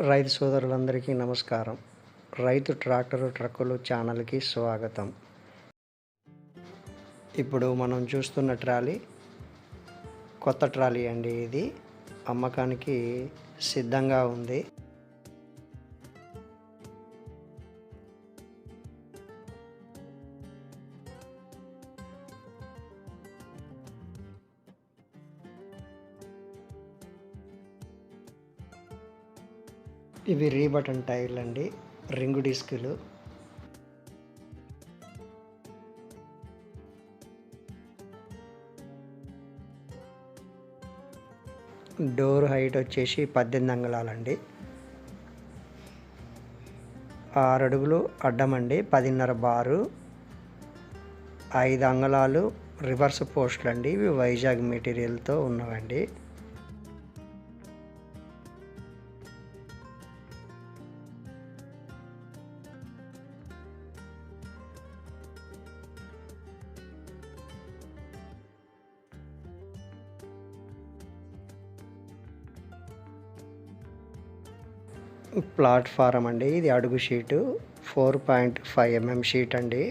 రైతు సోదరులందరికీ నమస్కారం. రైతు ట్రాక్టరు ట్రక్కులు ఛానల్‌కి స్వాగతం. ఇప్పుడు మనం చూస్తున్న ట్రాలీ కొత్త ట్రాలీ అండి. ఇది అమ్మకానికి సిద్ధంగా ఉంది. ఇవి రీబటన్ టైర్లు అండి, రింగు డిస్కులు. డోర్ హైట్ వచ్చేసి 18 అంగుళాలండి. 6 అడుగులు అడ్డమండి, 10.5 బారు, 5 అంగుళాలు రివర్స్ పోస్టులు అండి. ఇవి వైజాగ్ మెటీరియల్తో ఉన్నవండి. ప్లాట్ఫారం అండి, ఇది అడుగు షీటు 4.5 mm షీట్ అండి.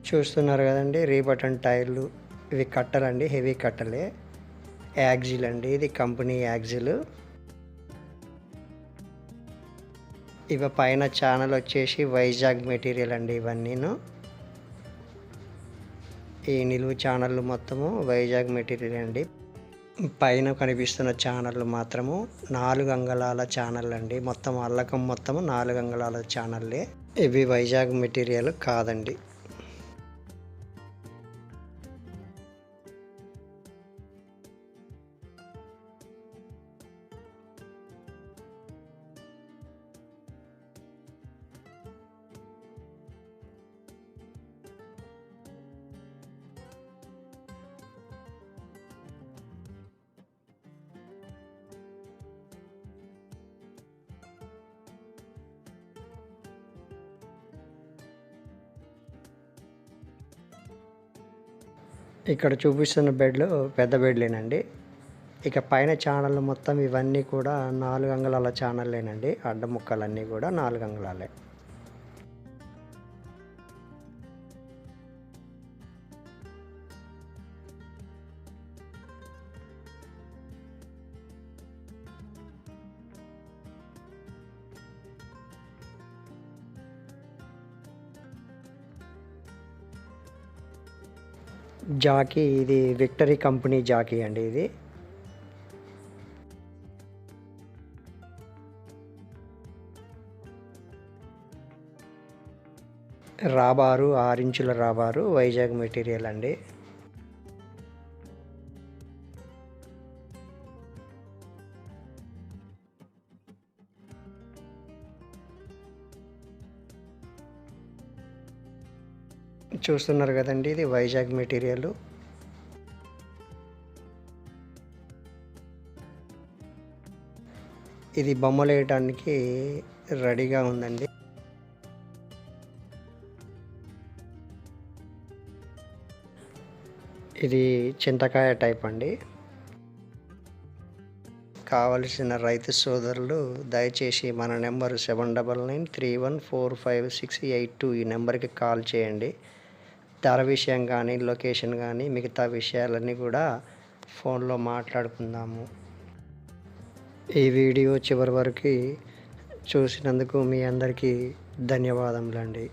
చూస్తున్నారు కదండి, రీబటన్ టైర్లు. ఇవి కట్టలండి, హెవీ కట్టలే. యాక్సిల్ అండి, ఇది కంపెనీ యాక్సిల్. ఇవి పైన ఛానల్ వచ్చేసి వైజాగ్ మెటీరియల్ అండి. ఇవన్నీను ఈ నిలువు ఛానళ్ళు మొత్తము వైజాగ్ మెటీరియల్ అండి. పైన కనిపిస్తున్న ఛానళ్ళు మాత్రము 4 అంగుళాల ఛానల్ అండి. మొత్తం అల్లకం మొత్తము 4 అంగుళాల ఛానల్లే. ఇవి వైజాగ్ మెటీరియల్ కాదండి. ఇక్కడ చూపిస్తున్న బెడ్లు పెద్ద బెడ్లేనండి. ఇక పైన ఛానళ్ళు మొత్తం ఇవన్నీ కూడా 4 అంగుళాల ఛానల్లేనండి. అడ్డ ముక్కలన్నీ కూడా 4 అంగుళాలే. జాకీ, ఇది విక్టరీ కంపెనీ జాకీ అండి. ఇది రాబారు 6 ఇంచుల రాబారు, వైజాగ్ మెటీరియల్ అండి. చూస్తున్నారు కదండి, ఇది వైజాగ్ మెటీరియల్. ఇది బొమ్మలు వేయడానికి రెడీగా ఉందండి. ఇది చింతకాయ టైప్ అండి. కావలసిన రైతు సోదరులు దయచేసి మన నెంబరు 7993145682 ఈ నెంబర్కి కాల్ చేయండి. ధర విషయం కానీ, లొకేషన్ కానీ, మిగతా విషయాలన్నీ కూడా ఫోన్లో మాట్లాడుకుందాము. ఈ వీడియో చివరి వరకు చూసినందుకు మీ అందరికీ ధన్యవాదములండి.